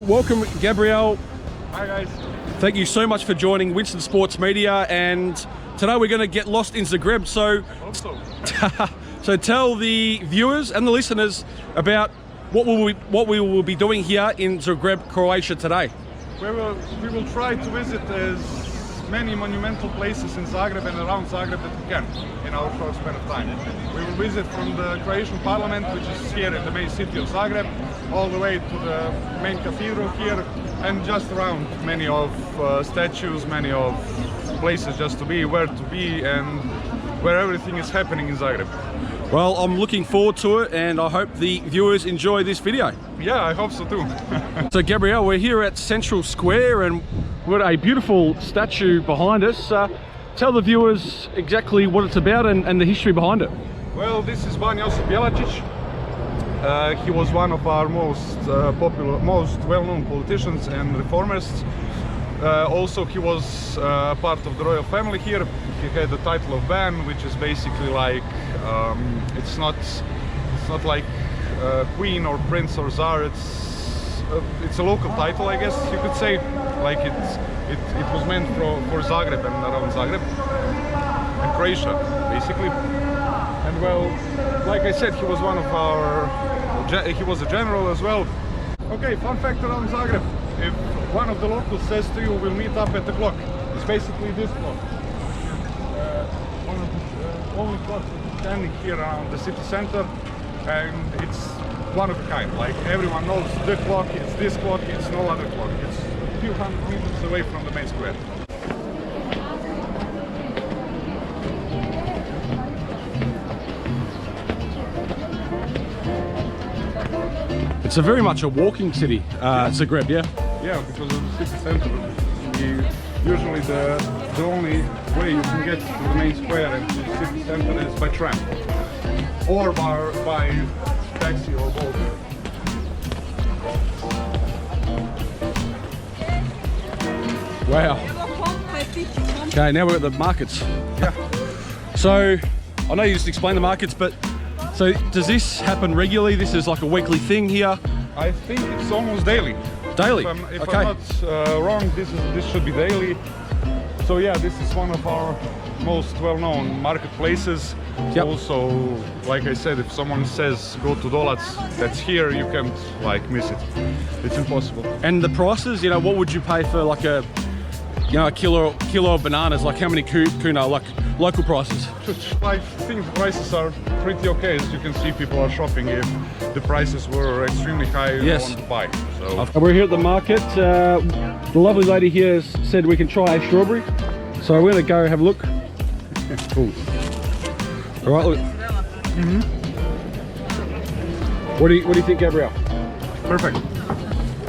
welcome, Gabriel. Hi guys. Thank you so much for joining Winston Sports Media, and today we're going to get lost in Zagreb. So tell the viewers and the listeners about what we will be doing here in Zagreb, Croatia today. We will try to visit as many monumental places in Zagreb and around Zagreb that we can in our short span of time. We will visit from the Croatian Parliament, which is here in the main city of Zagreb, all the way to the main cathedral here, and just around many of statues, many of places just to be, where to be, and where everything is happening in Zagreb. Well, I'm looking forward to it, and I hope the viewers enjoy this video. Yeah, I hope so too. So Gabriel, we're here at Central Square, and we've got a beautiful statue behind us. Tell the viewers exactly what it's about and the history behind it. Well, this is Ban Josip Jelačić. He was one of our most well-known politicians and reformers. Also, he was part of the royal family here. He had the title of Ban, which is basically like it's not like queen or prince or czar. It's a local title, I guess you could say. Like it was meant for Zagreb and around Zagreb and Croatia, basically. And well, like I said, he was one of our. He was a general as well. Okay, fun fact around Zagreb: if one of the locals says to you, "We'll meet up at the clock," it's basically this clock. One of the only clocks standing here around the city center, and it's one of a kind. Like everyone knows the clock. It's this clock. It's no other clock. It's a few hundred meters away from the main square. It's a very much a walking city, Zagreb, yeah? Yeah, because of the city center. Usually the only way you can get to the main square and to the city center is by tram. Or by taxi or boat. Wow. Okay, now we're at the markets. Yeah. So, I know you just explained the markets, but so does this happen regularly? This is like a weekly thing here? I think it's almost daily. Daily? If I'm not wrong, this should be daily. So yeah, this is one of our most well-known marketplaces. Yep. Also, like I said, if someone says go to Dolac, that's here, you can't like miss it. It's impossible. And the prices, you know, what would you pay for like a kilo of bananas? Like how many kuna, like local prices? I think the prices are pretty okay. As you can see, people are shopping. If the prices were extremely high, yes, you want to buy. So we're here at the market. The lovely lady here said we can try a strawberry. So we're going to go have a look. Ooh. All right, look. What do you think, Gabriel? perfect.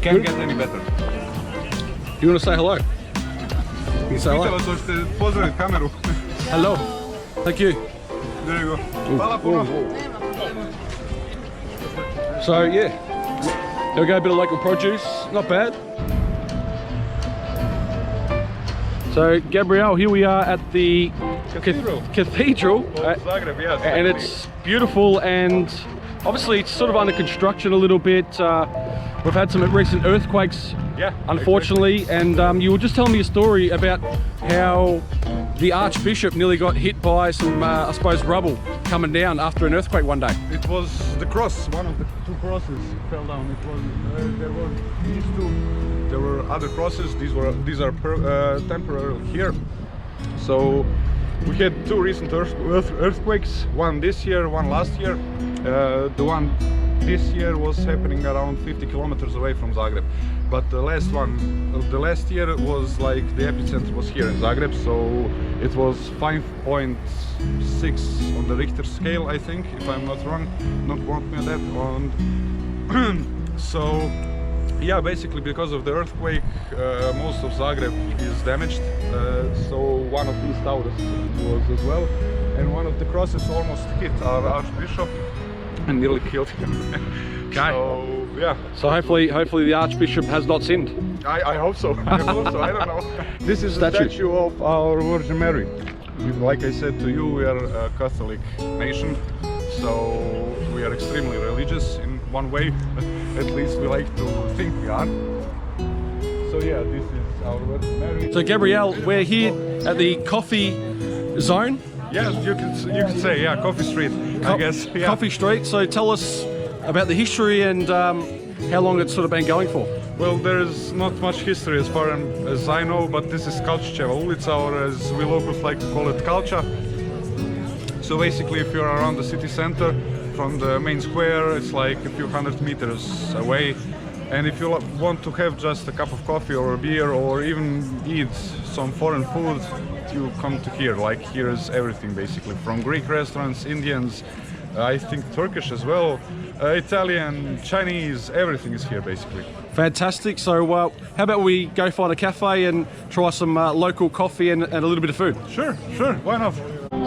Can't get any better. Do you want to say hello? You say hello. Pozdravit kameru. Hello. Thank you. There you go. Hvala puno. So yeah, there we go, a bit of local produce, not bad. So Gabriel, here we are at the cathedral Zagreb, yes. and it's beautiful, and obviously it's sort of under construction a little bit. We've had some recent earthquakes, yeah, unfortunately, exactly. And you were just telling me a story about how the Archbishop nearly got hit by some, I suppose, rubble coming down after an earthquake one day. It was the cross, one of the two crosses fell down. It was there were these two. There were other crosses. These are temporary here. So we had two recent earthquakes. One this year, one last year. The one this year was happening around 50 kilometers away from Zagreb. But the last year was like the epicenter was here in Zagreb, so it was 5.6 on the Richter scale, I think, if I'm not wrong. Don't quote me on that. So yeah, basically because of the earthquake, most of Zagreb is damaged. So one of these towers was as well, and one of the crosses almost hit our Archbishop and nearly killed him. Okay. So yeah. So hopefully the Archbishop has not sinned. I hope so. I hope so. I don't know. This is a statue of our Virgin Mary. Like I said to you, we are a Catholic nation, so we are extremely religious in one way. At least we like to think we are. yeah, this is our Virgin Mary. So Gabriel, we're here at the coffee zone. Yes, you could say, yeah, Coffee Street, I guess. Yeah. Coffee Street. So tell us about the history and how long it's sort of been going for. Well, there is not much history as far as I know, but this is Kalčićeva ulica, or as we locals like to call it, Kalča. So basically, if you're around the city center, from the main square, it's like a few hundred meters away. And if you want to have just a cup of coffee or a beer, or even eat some foreign food, you come to here. Like, here is everything basically, from Greek restaurants, Indians, I think Turkish as well, Italian, Chinese, everything is here basically. Fantastic. So how about we go find a cafe and try some local coffee and a little bit of food? Sure, why not?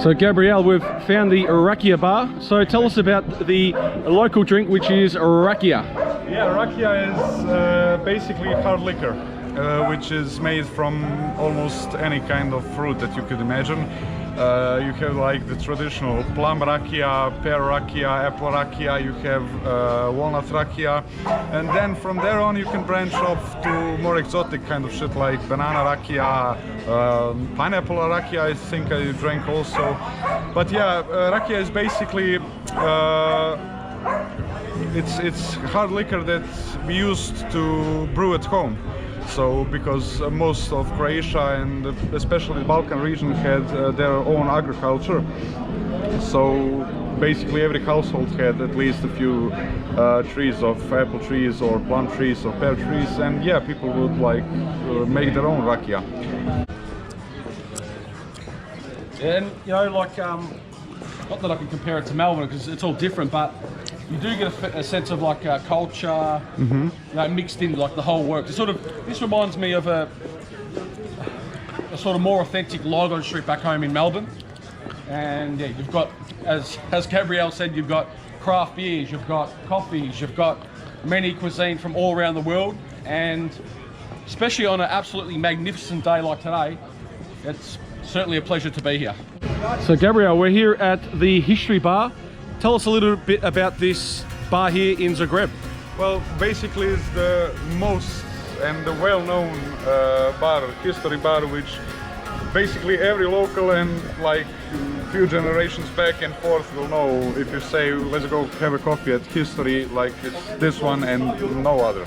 So Gabriel, we've found the Rakia bar. So tell us about the local drink, which is Rakia. Yeah, Rakia is basically hard liquor, which is made from almost any kind of fruit that you could imagine. You have like the traditional plum rakia, pear rakia, apple rakia, you have walnut rakia, and then from there on you can branch off to more exotic kind of shit like banana rakia, pineapple rakia, I think I drank also. But yeah, rakia is basically it's hard liquor that we used to brew at home. So, because most of Croatia and especially the Balkan region had their own agriculture, so basically every household had at least a few trees of apple trees or plum trees or pear trees, and yeah, people would like make their own rakia. And you know, like not that I can compare it to Melbourne because it's all different, but you do get a sense of like culture, you know, mixed in like the whole works. It's sort of, this reminds me of a sort of more authentic log on the street back home in Melbourne. And yeah, you've got, as Gabriel said, you've got craft beers, you've got coffees, you've got many cuisine from all around the world, and especially on an absolutely magnificent day like today, it's certainly a pleasure to be here. So Gabriel, we're here at the History Bar. Tell us a little bit about this bar here in Zagreb. Well, basically it's the most and the well-known bar, history bar, which basically every local and like few generations back and forth will know. If you say, let's go have a coffee at History, like it's this one and no other.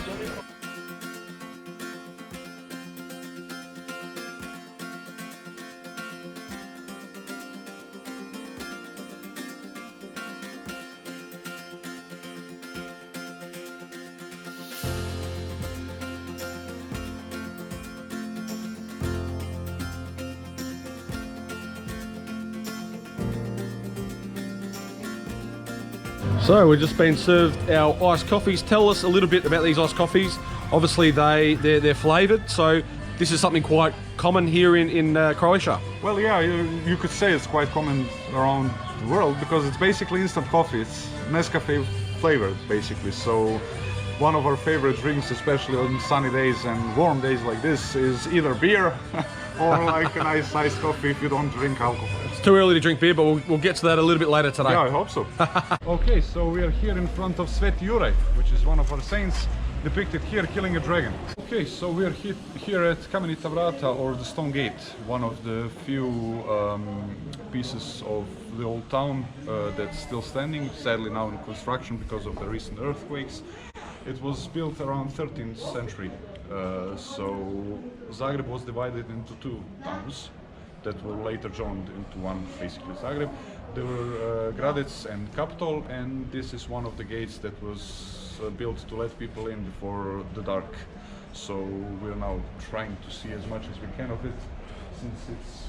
So we've just been served our iced coffees. Tell us a little bit about these iced coffees. Obviously they're flavoured, so this is something quite common here in Croatia. Well, yeah, you could say it's quite common around the world because it's basically instant coffee. It's Nescafe flavored basically. So one of our favorite drinks, especially on sunny days and warm days like this, is either beer or like a nice iced coffee if you don't drink alcohol. It's too early to drink beer, but we'll get to that a little bit later today. Yeah, I hope so. Okay, so we are here in front of Sveti Juraj, which is one of our saints depicted here killing a dragon. Okay, so we are here at Kamenita Vrata, or the Stone Gate, one of the few pieces of the old town that's still standing, sadly now in construction because of the recent earthquakes. It was built around 13th century. So Zagreb was divided into two towns that were later joined into one, basically Zagreb. There were Gradec and Capitol, and this is one of the gates that was built to let people in before the dark. So we're now trying to see as much as we can of it, since it's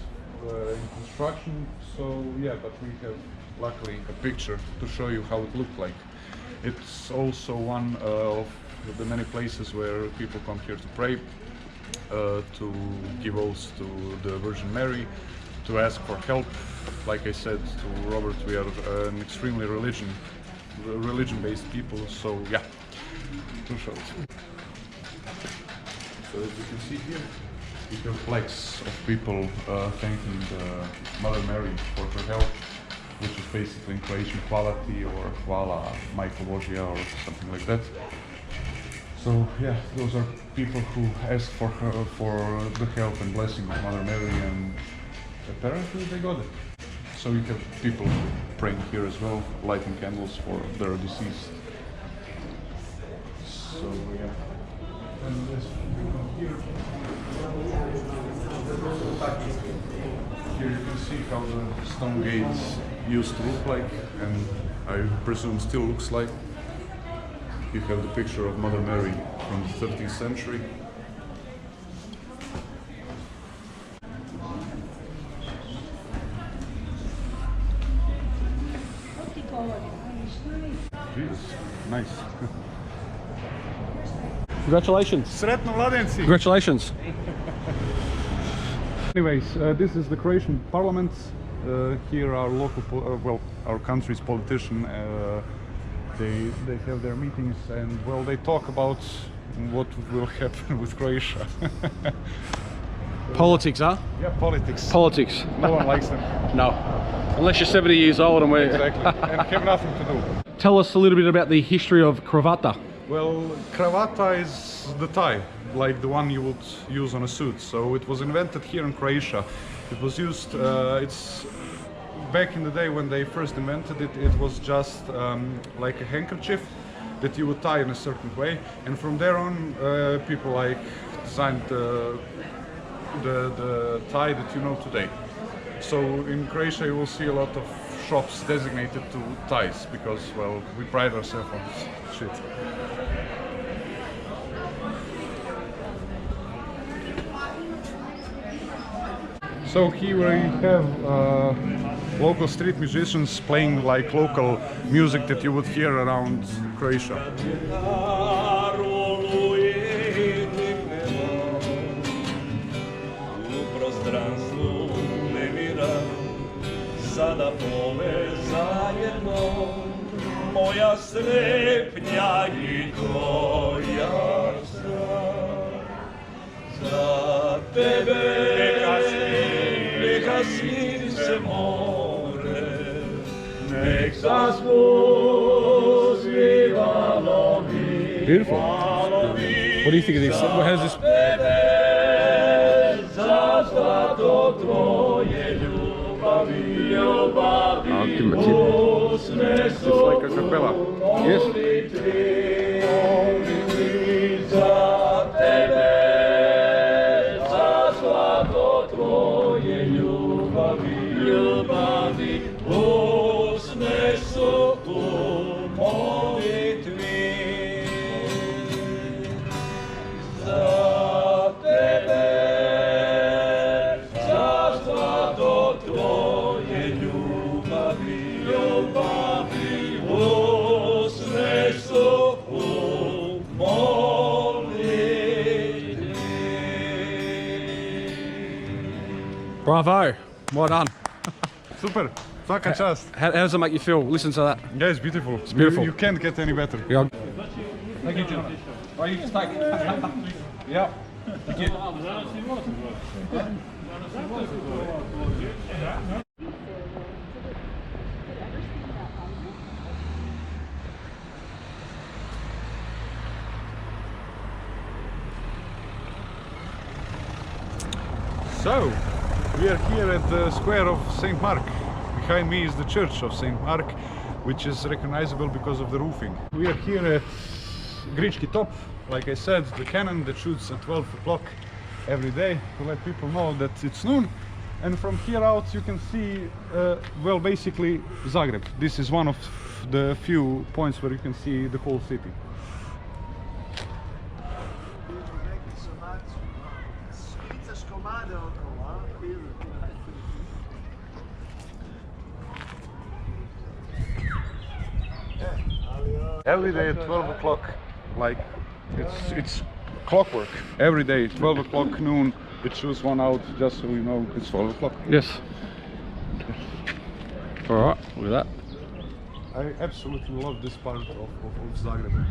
in construction. So yeah, but we have luckily a picture to show you how it looked like. It's also one of the many places where people come here to pray, to give oaths to the Virgin Mary, to ask for help. Like I said to Robert, we are an extremely religion-based people, so yeah, to show it. So as you can see here, we have flags of people thanking the Mother Mary for her help, which is basically in Croatian quality or hvala Majko Božja or something like that. So yeah, those are people who asked for the help and blessing of Mother Mary, and apparently they got it. So you have people praying here as well, lighting candles for their deceased. So yeah. And as you come here you can see how the stone gates used to look like, and I presume still looks like. You have the picture of Mother Mary from the 13th century. Jesus, nice. Congratulations. Sretno mladenci! Congratulations. Anyways, this is the Croatian parliament. Here our local, our country's politician, they have their meetings, and well, they talk about what will happen with Croatia. Politics, huh? Yeah, politics. Politics. No one likes them. No. Unless you're 70 years old and we're... Exactly, and have nothing to do. Tell us a little bit about the history of Kravata. Well, Kravata is the tie, like the one you would use on a suit. So it was invented here in Croatia. It was used, it's back in the day when they first invented it, it was just like a handkerchief that you would tie in a certain way. And from there on, people like designed the tie that you know today. So in Croatia you will see a lot of shops designated to ties, because, well, we pride ourselves on this shit. So here we have local street musicians playing like local music that you would hear around Croatia. Sada pove zajedno, moja srepnja i tvoja stvar. Za tebe neka since more, nek zaspusti valovi. Beautiful. What do you think of this? How's this? Za zlato tvoje I'll give him a tip. It's like a capella. Yes. Bravo. Well done. Super. Svaka čast. How does it make you feel? Listen to that. Yeah, it's beautiful. It's beautiful. You can't get any better. Yeah. Thank you, gentlemen. Right, you can take it. Yeah. Thank you. So, we are here at the square of St. Mark. Behind me is the church of St. Mark, which is recognizable because of the roofing. We are here at Grički Top, like I said, the cannon that shoots at 12 o'clock every day to let people know that it's noon. And from here out you can see, well, basically Zagreb. This is one of the few points where you can see the whole city. Every day at 12 o'clock, like it's clockwork. Every day, 12 o'clock noon, it shoots one out, just so you know it's 12 o'clock. Yes. Alright, look at that. I absolutely love this part of Zagreb.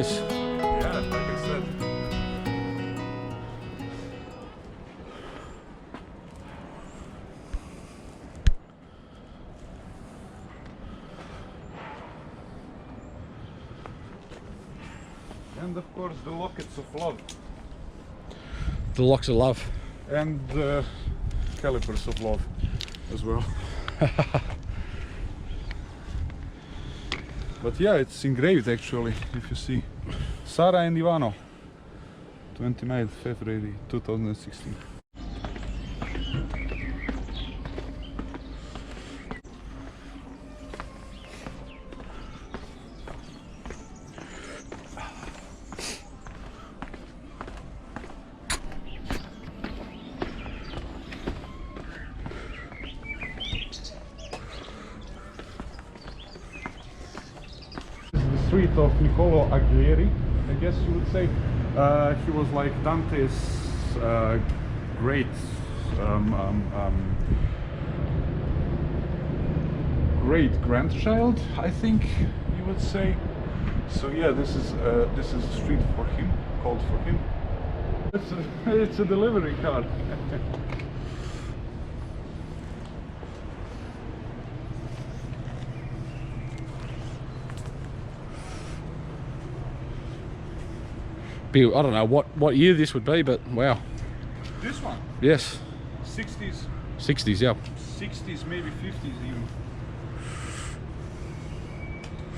this. Yeah, like I said. And of course the lockets of love. The locks of love. And the calipers of love as well. But yeah, it's engraved actually, if you see. Sara and Ivano, 29th February 2016. Street of Nicolo, I guess you would say. He was like Dante's great great grandchild, I think you would say. So yeah, this is a street for him, called for him. It's a delivery car. I don't know what year this would be, but wow. This one? Yes. 60s. 60s, yeah. 60s, maybe 50s even.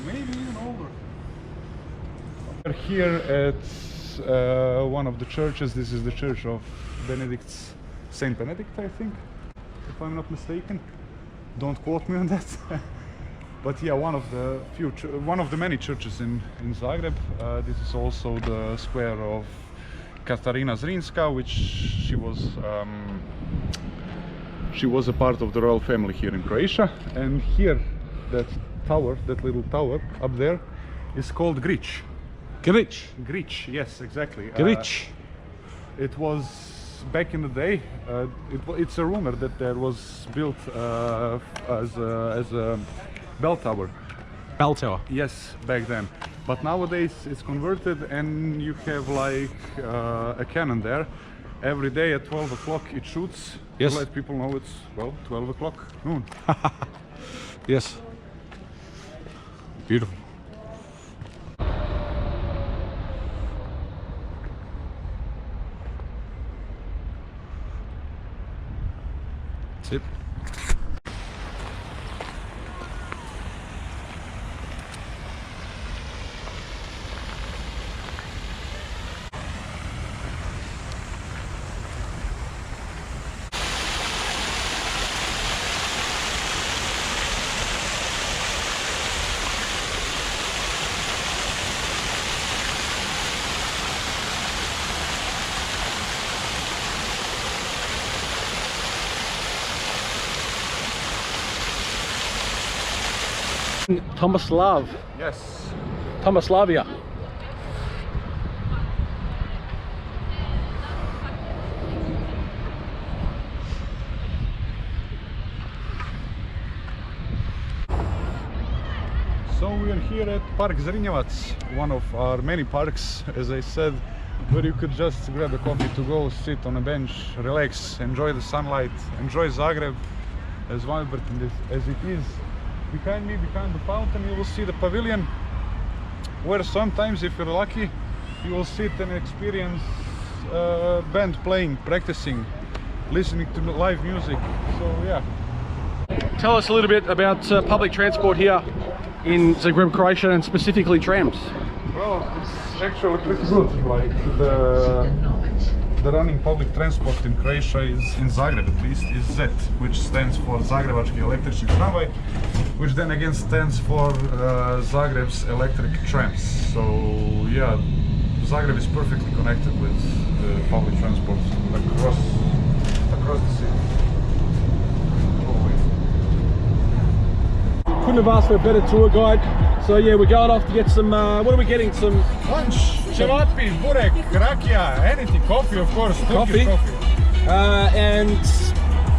Maybe even older. We're here at one of the churches. This is the church of Benedicts, Saint Benedict, I think, if I'm not mistaken. Don't quote me on that. But yeah, one of the many churches in Zagreb. This is also the square of Katarina Zrinska, which she was a part of the royal family here in Croatia. And here, that little tower up there, is called Grič. Grič. Grič, yes, exactly. Grič. It was back in the day. It's a rumor that there was built as a bell tower. Bell tower. Yes, back then. But nowadays it's converted, and you have like a cannon there. Every day at 12 o'clock it shoots. Yes. To let people know it's, well, 12 o'clock noon. Yes. Beautiful. That's it. Tomislav. Yes. Tomislavia. So we are here at Park Zrinjevac, one of our many parks, as I said, where you could just grab a coffee to go, sit on a bench, relax, enjoy the sunlight, enjoy Zagreb, as vibrant as it is. Behind me, behind the fountain, you will see the pavilion, where sometimes, if you're lucky, you will sit and experience band playing, practicing, listening to live music. So yeah. Tell us a little bit about public transport here in Zagreb, Croatia, and specifically trams. Well, it's actually pretty good. Like the running public transport in Croatia is, in Zagreb at least, is Z, which stands for Zagrebački električni tramvaj, which then again stands for Zagreb's electric trams. So yeah, Zagreb is perfectly connected with public transport across the city. Couldn't have asked for a better tour guide. So yeah, we're going off to get some, what are we getting? Some lunch, jalapis, burek, rakia, anything, coffee of course, coffee. And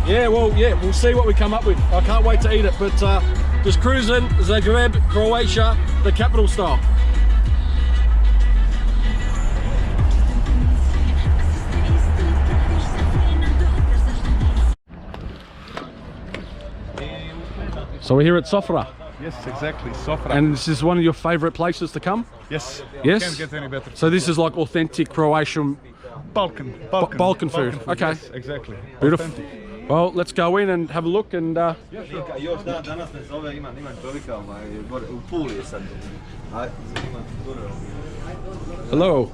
yeah, we'll see what we come up with. I can't wait to eat it, but just cruising Zagreb, Croatia, the capital style. So we're here at Sofra. Yes, exactly, Sofra. And this is one of your favorite places to come? yes, Yes? can't get any better. So this is like authentic Croatian, Balkan food. Okay. Yes, exactly. Beautiful. Authentic. Well, let's go in and have a look and Još danas me zove, imam čovjeka gore u Puli sad. hello.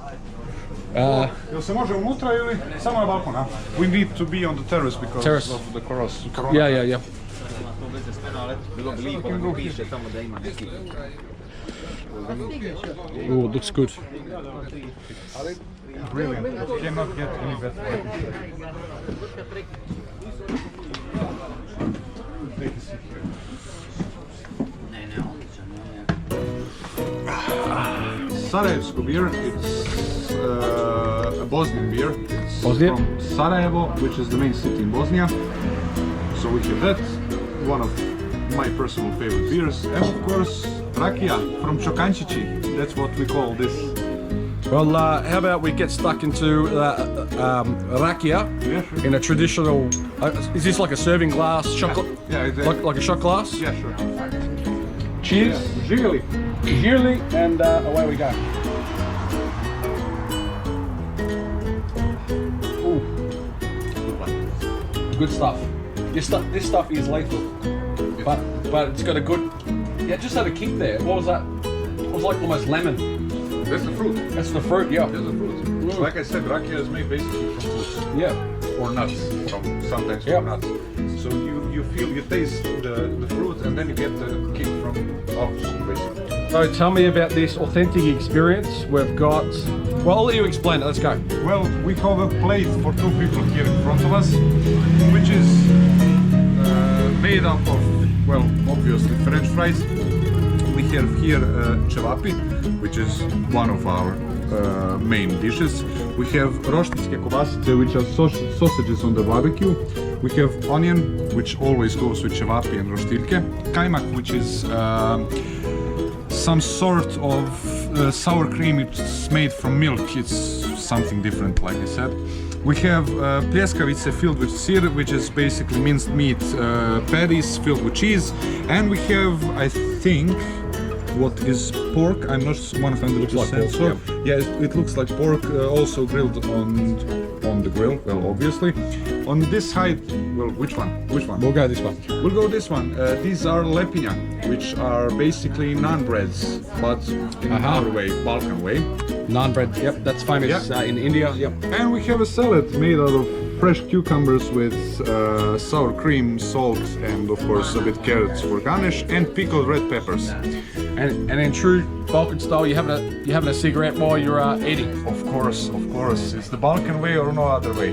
Jel se može unutra ili samo na balkon, a? We need to be on the terrace because Terrace. of the corona. Yeah. Bilo bi lijepo da mi piše tamo da ima neki. Oh, it looks good. Brilliant. Cannot get any better. Take a seat here. Sarajevsko beer, it's a Bosnian beer. It's Bosnia? from Sarajevo, which is the main city in Bosnia. So we have that, one of my personal favorite beers. And of course, Rakia from Čokančići, that's what we call this. Well, how about we get stuck into Rakia Yeah, sure. in a traditional, is this like a serving glass, shot Yeah, exactly. like a shot glass? Yeah, sure. Cheers. Živjeli. Yearly, and away we go. Ooh. Good stuff. This stuff is lethal, but it's got a good. Yeah, it just had a kick there. What was that? It was like almost lemon. That's the fruit. That's the fruit, yeah. That's the fruit. Like I said, Rakia is made basically from fruits. Yeah. Or nuts, sometimes Yep. from nuts. So you taste the fruit and then you get the kick from fruit basically. So tell me about this authentic experience. We've got. Well, I'll let you explain it. Let's go. Well, we have a plate for two people here in front of us, which is made up of, well, obviously French fries. We have here cevapi, which is one of our main dishes. We have roštilske kobasice, which are sausages on the barbecue. We have onion, which always goes with cevapi and roštiljke. Kajmak, which is some sort of sour cream. It's made from milk. It's something different, like I said. We have pljeskavice filled with sir, which is basically minced meat patties filled with cheese. And we have, I think, what is pork. I'm not 100% like pork, sure. Yeah, it looks like pork, also grilled on the grill. Well, obviously. On this side, well, which one? Which one? We'll go this one. We'll go this one. These are lepinja, which are basically naan breads, but in our way, Balkan way. Naan bread. Yep, that's famous in India. Yep. And we have a salad made out of fresh cucumbers with sour cream, salt, and of course a bit carrots for garnish, and pickled red peppers. And in true Balkan style, you having a cigarette while you're eating. Of course, it's the Balkan way or no other way.